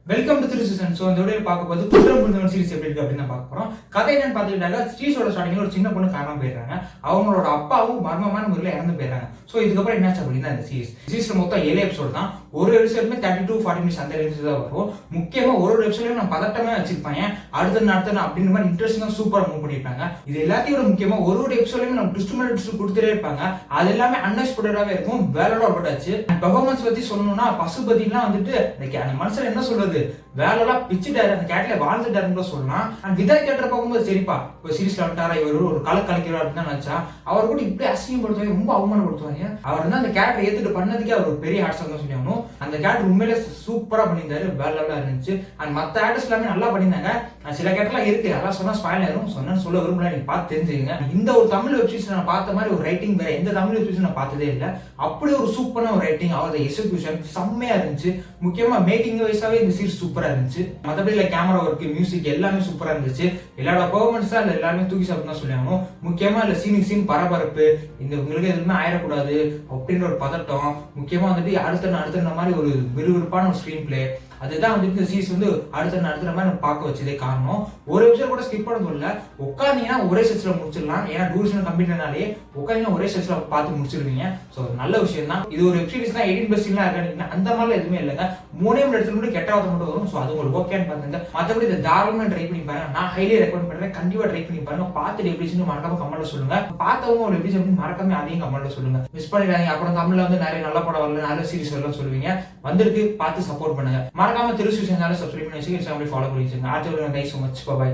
Welcome to season. So இந்த video பார்க்க போது குற்றம் புரிந்தவன் சீரிஸ் எப்படி இருக்கு அப்படின்னு பார்க்க போறோம். கதை என்னன்னு பார்த்துக்கிட்டாங்க, ஸ்ரீஸோட ஸ்டார்டிங்ல ஒரு சின்ன பொண்ணு காணாம போயிடுறாங்க. அவங்களோட அப்பாவும் மர்மமான முறையில் இறந்து போயிடுறாங்க. ஸோ இதுக்கப்புறம் என்னாச்சு அப்படின்னா இந்த சீரிஸ்ல மொத்தம் 7 எபிசோட் தான். ஒரு எபிசோடுமே 30 to 40 மினிட்ஸ் அந்த ரேஞ்ச் தான் வரும். முக்கியமா ஒரு எபிசோட்லயும் நான் பதட்டமே வச்சிருப்பாங்க. அடுத்த அப்படின்ற மாதிரி இன்ட்ரெஸ்டிங்கா சூப்பரா மூவ் பண்ணிருப்பாங்க. இது எல்லாத்தையும் முக்கியமா ஒரு எபிசோட்லயும் நம்ம ட்விஸ்ட் மேல ட்விஸ்ட் கொடுத்துட்டே இருப்பாங்க. அது எல்லாமே அன்எக்ஸ்பெக்டடாவே இருக்கும். வேலோட பட்டாச்சு. பெர்ஃபார்மன்ஸ் பத்தி சொல்லணும்னா பசுபதிலாம் வந்துட்டு அந்த மனுஷன் என்ன சொல்றது, வேலைலாம் பிச்சுட்டாரு, அந்த கேட்ல வாழ்ந்துட்டாருன்னு சொல்லலாம். அண்ட் விதாய் கேட்டரை பார்க்கும்போது சரிப்பா இப்போ சீரிஸ்ல வந்துட்டாரா, இவர் ஒரு கலக்கிறார் அப்படின்னு நினைச்சா அவர் கூட இப்படி அசிங்கப்படுத்துவாங்க, ரொம்ப அவமானப்படுத்துவாங்க. அவர் வந்து அந்த கேரக்டர் ஏத்துட்டு பண்ணதுக்கே அவர் ஒரு பெரிய ஆர்ட்ஸ் தான் சொல்லணும். அந்த கேரக்டர் உண்மையிலே சூப்பரா பண்ணியிருந்தாரு, வேற லெவலா இருந்துச்சு. அண்ட் மற்ற ஆர்டிஸ்ட் எல்லாமே நல்லா பண்ணியிருந்தாங்க. சில கேரக்டர்லாம் இருக்கு, அதெல்லாம் சொன்னா ஸ்பாயில் ஆயிரும், சொன்னு சொல்ல விரும்பல, நீங்க பார்த்து தெரிஞ்சுங்க. இந்த ஒரு தமிழ் வெப்சீரிஸ் நான் பார்த்த மாதிரி ஒரு ரைட்டிங் வேற எந்த தமிழ் வெப்சீரிஸ் நான் பார்த்ததே இல்லை. அப்படி ஒரு சூப்பரான ஒரு ரைட்டிங், அவரோட எக்ஸிகியூஷன் செம்மையா இருந்துச்சு. முக்கியமா மேக்கிங் வைஸாவே இந்த சீரிஸ் சூப்பரா இருந்துச்சு. மற்றபடி கேமரா ஒர்க், மியூசிக் எல்லாமே சூப்பரா இருந்துச்சு. எல்லாரோட பெர்ஃபார்மன்ஸ் தான் எல்லாருமே தூக்கி சாப்பிட்டு தான் சொல்லுவாங்க. முக்கியமா இல்ல சீன் பரபரப்பு, இந்த உங்களுக்கு எதுவுமே ஆயிடக்கூடாது அப்படின்ற ஒரு பதட்டம், முக்கியமா வந்துட்டு அடுத்த மாதிரி ஒரு விறுவிறுப்பான ஒரு ஸ்கிரீன் பிளே, அதுதான் வந்துட்டு இந்த சீரிஸ் வந்து அடுத்த மாதிரி நம்ம பார்க்க வச்சதே காரணம். ஒரு எபிசோட் கூட ஸ்கிப் பண்ண சொல்லல, உட்காந்தீங்கன்னா ஒரே செட்ஸ்ல முடிச்சிடலாம். ஏன்னா டூரேஷன் கம்ப்ளீட்னாலே உட்காந்தீங்கன்னா ஒரே செட்ஸ்ல பார்த்து முடிச்சிருவீங்க. ஸோ நல்ல விஷயம் தான். இது ஒரு வெப் சீரிஸ் தான் 18+ இருக்கானீங்கன்னா அந்த மாதிரிலாம் எதுவுமே இல்லைங்க. 3 இடத்துல மட்டும் கெட்டாவது மட்டும் வரும். ஸோ அது உங்களுக்கு ஓகேன்னு பாருங்க. மற்றபடி இந்த தாராளமாக ட்ரை பண்ணி பாருங்க. நான் ஹைலி ரெக்கமெண்ட் பண்றேன், கண்டிப்பா ட்ரை பண்ணி பாருங்க. பார்த்துட்டு எப்படி மறக்காம கமெண்ட்ல சொல்லுங்க. பார்த்தவங்க ஒரு எபிசோட் மறக்காம அதையும் கமெண்ட்ல சொல்லுங்க. மிஸ் பண்ணிடாதீங்க. அப்புறம் தமிழ்ல வந்து நிறைய நல்ல படம் வரல, நல்ல சீரிஸ் வரலாம் சொல்லுவீங்க. வந்திருக்கு, பார்த்து சப்போர்ட் பண்ணுங்க. மறக்காம திருச்சி சேனலை சப்ஸ்கிரைப் பண்ணி வச்சுக்க, ஃபாலோ பண்ணி வச்சுங்க. ஆர்த்தி, தேங்க்ஸ் ஸோ மச், பாய்.